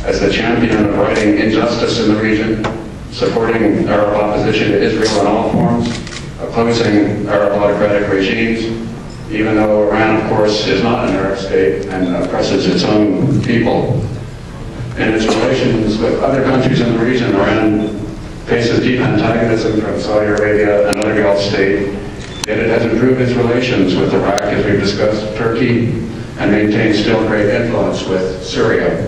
as the champion of righting injustice in the region, supporting Arab opposition to Israel in all forms, opposing Arab autocratic regimes, even though Iran, of course, is not an Arab state and oppresses its own people. In its relations with other countries in the region, Iran faces deep antagonism from Saudi Arabia, another Gulf state, yet it has improved its relations with Iraq, as we've discussed, Turkey, and maintains still great influence with Syria.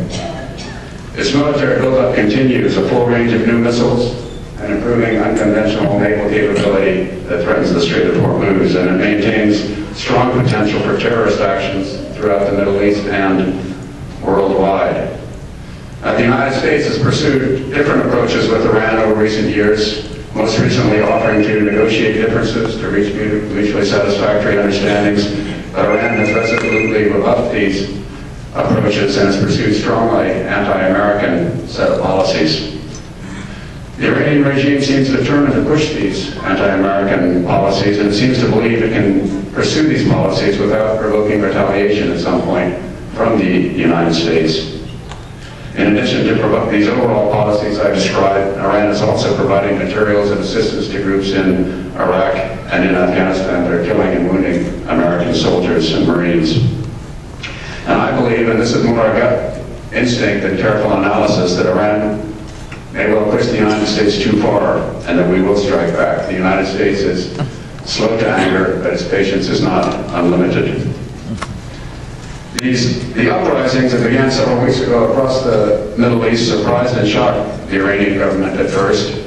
Its military buildup continues, a full range of new missiles, and improving unconventional naval capability that threatens the Strait of Hormuz, and it maintains strong potential for terrorist actions throughout the Middle East and worldwide. The United States has pursued different approaches with Iran over recent years, most recently offering to negotiate differences to reach mutually satisfactory understandings, but Iran has resolutely rebuffed these approaches and has pursued strongly anti-American set of policies. The Iranian regime seems determined to push these anti-American policies, and it seems to believe it can pursue these policies without provoking retaliation at some point from the United States. In addition to provoke these overall policies I've described, Iran is also providing materials and assistance to groups in Iraq and in Afghanistan that are killing and wounding American soldiers and Marines. And I believe, and this is more a gut instinct than careful analysis, that Iran may well push the United States too far and that we will strike back. The United States is slow to anger, but its patience is not unlimited. The uprisings that began several weeks ago across the Middle East surprised and shocked the Iranian government at first.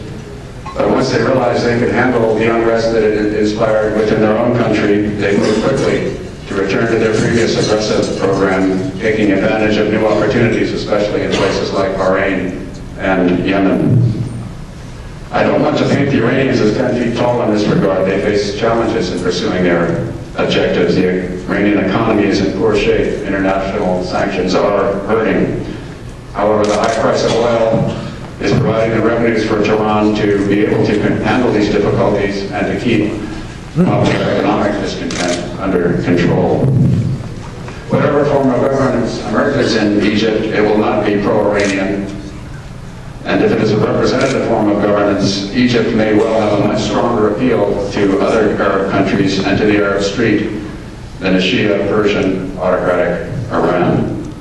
But once they realized they could handle the unrest that it inspired within their own country, they moved quickly to return to their previous aggressive program, taking advantage of new opportunities, especially in places like Bahrain and Yemen. I don't want to paint the Iranians as 10 feet tall in this regard. They face challenges in pursuing their objectives. The Iranian economy is in poor shape. International sanctions are hurting. However, the high price of oil is providing the revenues for Tehran to be able to handle these difficulties and to keep popular economic discontent under control. Whatever form of governance emerges in Egypt, it will not be pro-Iranian. And if it is a representative form of governance, Egypt may well have a much stronger appeal to other Arab countries and to the Arab street than a Shia Persian autocratic Iran.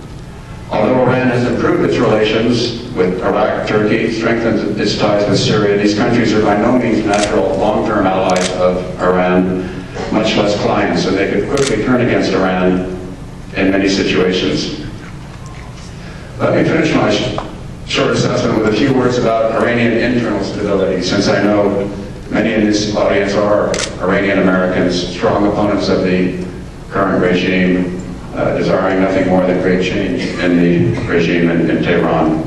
Although Iran has improved its relations with Iraq, Turkey, strengthened its ties with Syria, these countries are by no means natural long-term allies of Iran, much less clients, and they could quickly turn against Iran in many situations. Let me finish my short assessment with a few words about Iranian internal stability, since I know many in this audience are Iranian Americans, strong opponents of the current regime, desiring nothing more than great change in the regime in Tehran.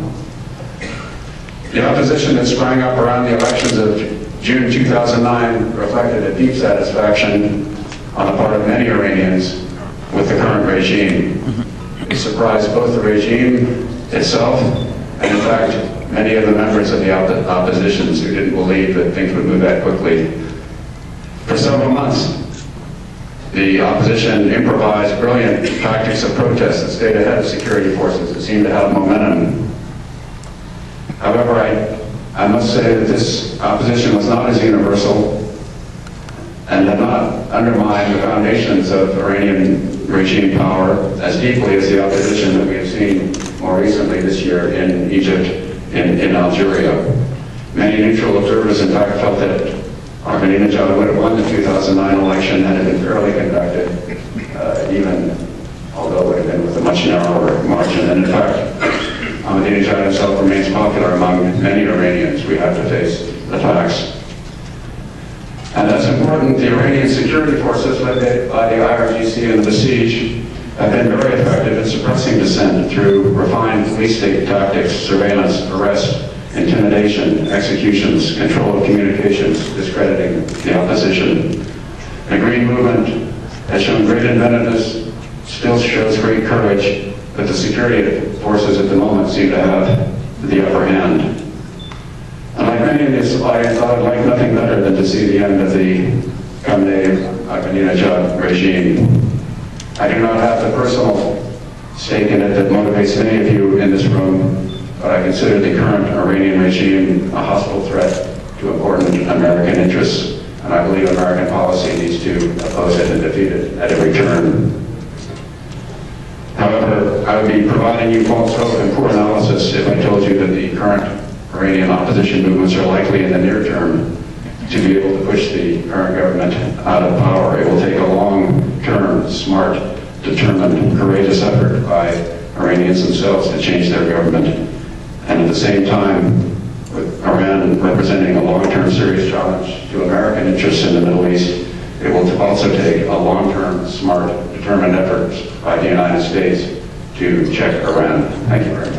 The opposition that sprang up around the elections of June 2009 reflected a deep satisfaction on the part of many Iranians with the current regime. It surprised both the regime itself and, in fact, many of the members of the oppositions who didn't believe that things would move that quickly. For several months, the opposition improvised brilliant tactics of protest that stayed ahead of security forces that seemed to have momentum. However, I must say that this opposition was not as universal and did not undermine the foundations of Iranian regime power as deeply as the opposition that we have seen more recently this year in Egypt, in Algeria. Many neutral observers, in fact, felt that Ahmadinejad would have won the 2009 election had it been fairly conducted, even although it would have been with a much narrower margin. And in fact, Ahmadinejad himself remains popular among many Iranians. We have to face the facts. And that's important. The Iranian security forces, led by the IRGC and the Basij, have been very effective in suppressing dissent through refined police state tactics, surveillance, arrest, intimidation, executions, control of communications, discrediting the opposition. The Green Movement has shown great inventiveness, still shows great courage, but the security forces at the moment seem to have the upper hand. And like many in this audience, I would like nothing better than to see the end of the Ahmadinejad regime. I do not have the personal stake in it that motivates many of you in this room, but I consider the current Iranian regime a hostile threat to important American interests, and I believe American policy needs to oppose it and defeat it at every turn. However, I would be providing you false hope and poor analysis if I told you that the current Iranian opposition movements are likely in the near term to be able to push the current government out of power. It will take a long-term, smart, determined, courageous effort by Iranians themselves to change their government. And at the same time, with Iran representing a long-term serious challenge to American interests in the Middle East, it will also take a long-term, smart, determined effort by the United States to check Iran. Thank you very much.